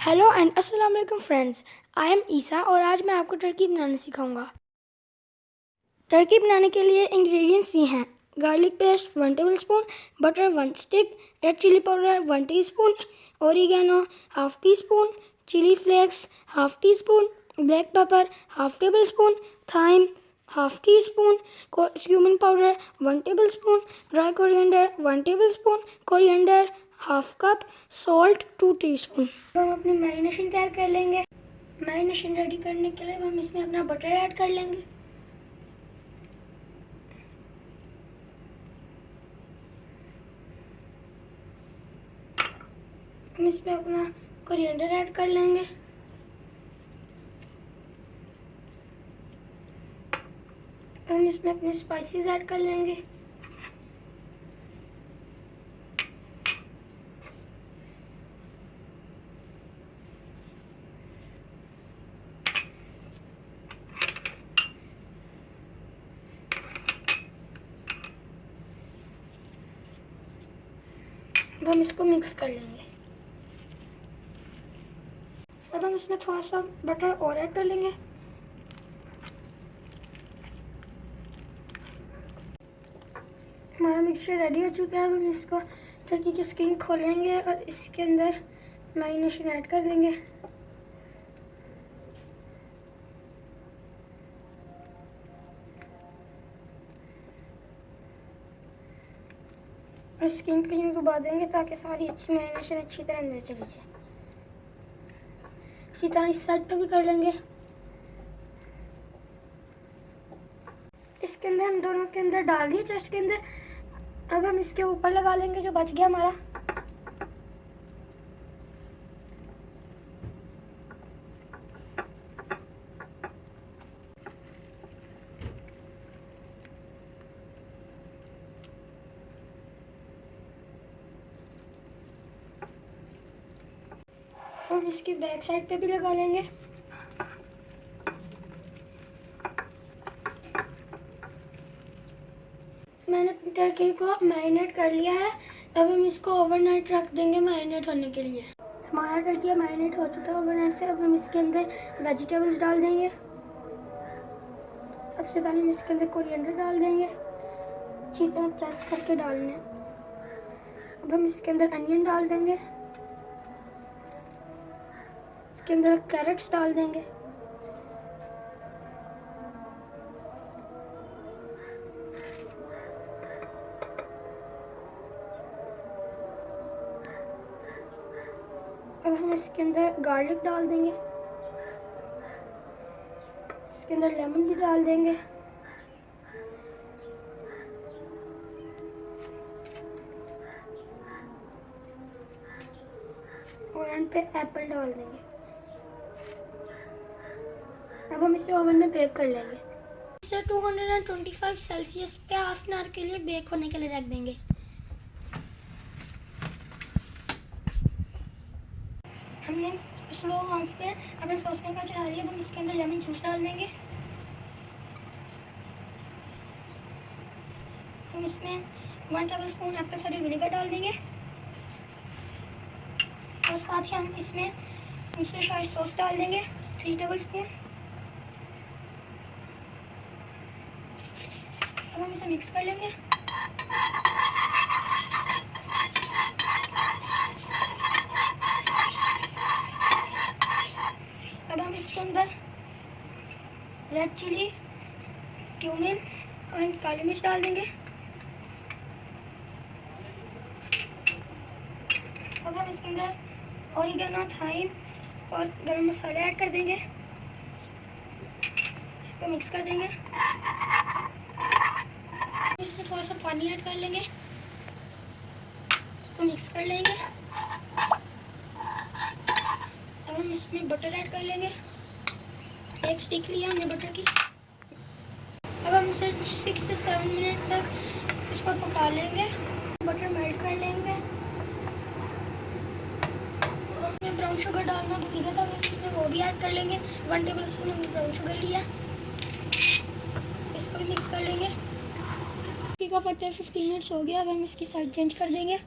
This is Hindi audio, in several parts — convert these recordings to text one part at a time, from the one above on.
हेलो एंड अस्सलाम वालेकुम फ्रेंड्स। आई एम ईसा और आज मैं आपको टर्की बनाना सिखाऊंगा। टर्की बनाने के लिए इंग्रेडिएंट्स ये हैं: garlic paste 1 tablespoon, butter 1 stick, red chilli powder 1 teaspoon, oregano half teaspoon, chilli flakes half teaspoon, black pepper half tablespoon, thyme half teaspoon, cumin powder 1 tablespoon, dry coriander 1 tablespoon, coriander half cup, salt 2 teaspoon. अब हम अपनी मैरिनेशन तैयार कर लेंगे। मैरिनेशन रेडी करने के लिए हम इसमें अपना बटर ऐड कर लेंगे। हम इसमें अपना कोरिएंडर ऐड कर लेंगे। हम इसमें अपने स्पाइसेस ऐड कर लेंगे। अब हम इसको मिक्स कर लेंगे। अब हम इसमें थोड़ा सा बटर और ऐड कर लेंगे। हमारा मिक्सचर रेडी हो चुका है। अब हम इसको टर्की की स्किन खोलेंगे और इसके अंदर मैरिनेशन ऐड कर देंगे। और स्किन को यूँ डुबा देंगे ताकि सारी अच्छी मैरिनेशन अच्छी तरह अंदर चली जाए। इसी तरह इस साइड पे भी कर लेंगे। इसके अंदर हम दोनों के अंदर डाल दिए चेस्ट के अंदर। अब हम इसके ऊपर लगा लेंगे जो बच गया हमारा। हम इसकी बैक साइड पे भी लगा लेंगे। मैंने टर्की को मैरिनेट कर लिया है। अब हम इसको ओवरनाइट रख देंगे मैरिनेट होने के लिए। हमारा टर्की मैरिनेट हो चुका है ओवरनाइट से। अब हम इसके अंदर वेजिटेबल्स डाल देंगे। सबसे पहले हम इसके अंदर कोरिएंडर डाल देंगे, अच्छी तरह प्रेस करके डालना है। अब हम इसके अंदर अनियन डाल देंगे। इसके अंदर कैरेट्स डाल देंगे। अब हम इसके अंदर गार्लिक डाल देंगे। इसके अंदर लेमन भी डाल देंगे। और एंड पे एप्पल डाल देंगे। अब हम इसे ओवन में बेक कर लेंगे। इसे 225 सेल्सियस पे हाफ एन आवर के लिए बेक होने के लिए रख देंगे। हमने स्लो आंच पे हमें सॉसपैन का चढ़ा दिया। अब हम इसके अंदर लेमन जूस डाल देंगे। हम इसमें 1 टेबलस्पून एप्पल साइडर विनेगर डाल देंगे। और साथ ही हम इसमें मिक्सचर सॉस डाल देंगे 3 टेबलस्पून। अब हम इसे मिक्स कर लेंगे। अब हम इसके अंदर रेड चिली, क्यूमिन और काली मिर्च डाल देंगे। अब हम इसके अंदर ओरिगेनो, थाइम और गरम मसाले ऐड कर देंगे। इसको मिक्स कर देंगे। इसमें थोड़ा सा पानी ऐड कर लेंगे। इसको मिक्स कर लेंगे। अब हम इसमें बटर ऐड कर लेंगे। 1 स्टिक लिया हमने बटर की। अब हम इसे 6 से 7 मिनट तक इसको पका लेंगे। बटर मेल्ट कर लेंगे। ब्राउन शुगर डालना भूल गया था, इसमें वो भी ऐड कर लेंगे। 1 टेबलस्पून हमने ब्राउन शुगर लिया। इसको भी मिक्स कर लेंगे। का पता है 15 मिनट्स हो गया। अब हम इसकी साइड चेंज कर देंगे।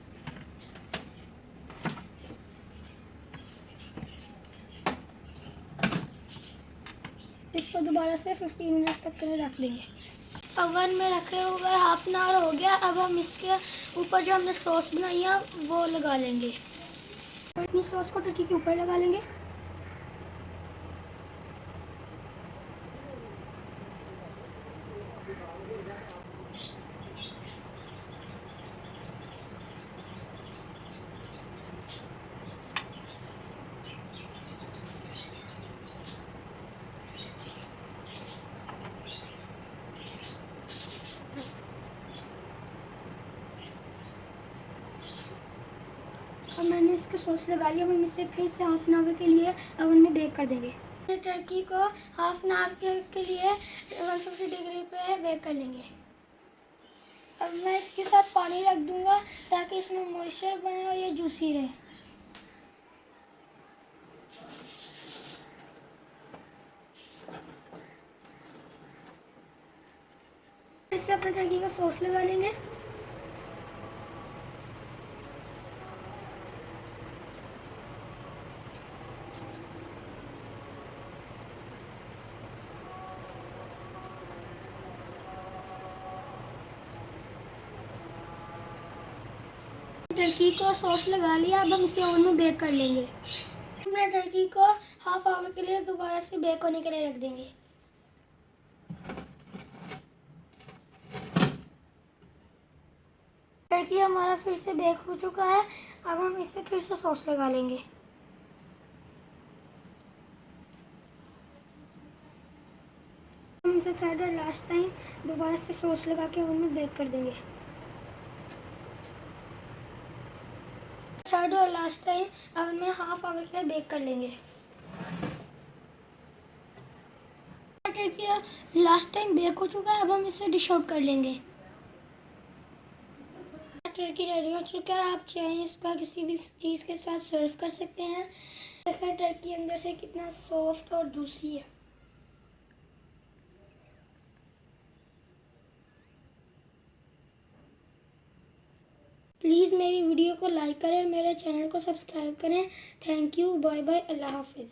इसको दोबारा से 15 मिनट्स तक के लिए रख देंगे। ओवन में रखे हुए हाफ एन आवर हो गया। अब हम इसके ऊपर जो हमने सॉस बनाई है वो लगा लेंगे। अपनी सॉस को टर्की के ऊपर लगा लेंगे। अब मैंने इसके सॉस लगा लिया। अब हम इसे फिर से हाफ एन आवर के लिए ओवन में बेक कर देंगे। टर्की को हाफ एन आवर के लिए 150 डिग्री पे बेक कर लेंगे। अब मैं इसके साथ पानी रख दूंगा ताकि इसमें मॉइस्चर बने और ये जूसी रहे। फिर से अपने टर्की का सॉस लगा लेंगे। टर्की को सॉस लगा लिया। अब हम इसे ओवन में बेक कर लेंगे। हमने टर्की को हाफ आवर के लिए दोबारा से बेक होने के लिए रख देंगे। टर्की हमारा फिर से बेक हो चुका है। अब हम इसे फिर से सॉस लगा लेंगे। हम इसे थर्ड और लास्ट टाइम दोबारा से सॉस लगा के ओवन में बेक कर देंगे। थर्ड और लास्ट टाइम ओवन में हाफ आवर के लिए बेक कर लेंगे। टर्की लास्ट टाइम बेक हो चुका है। अब हम इसे डिश आउट कर लेंगे। टर्की रेडी हो चुका है। आप चाहें इसका किसी भी चीज़ के साथ सर्व कर सकते हैं। देखिए टर्की अंदर से कितना सॉफ्ट और जूसी है। प्लीज़ मेरी वीडियो को लाइक करें और मेरे चैनल को सब्सक्राइब करें। थैंक यू, बाय बाय, अल्लाह हाफिज़।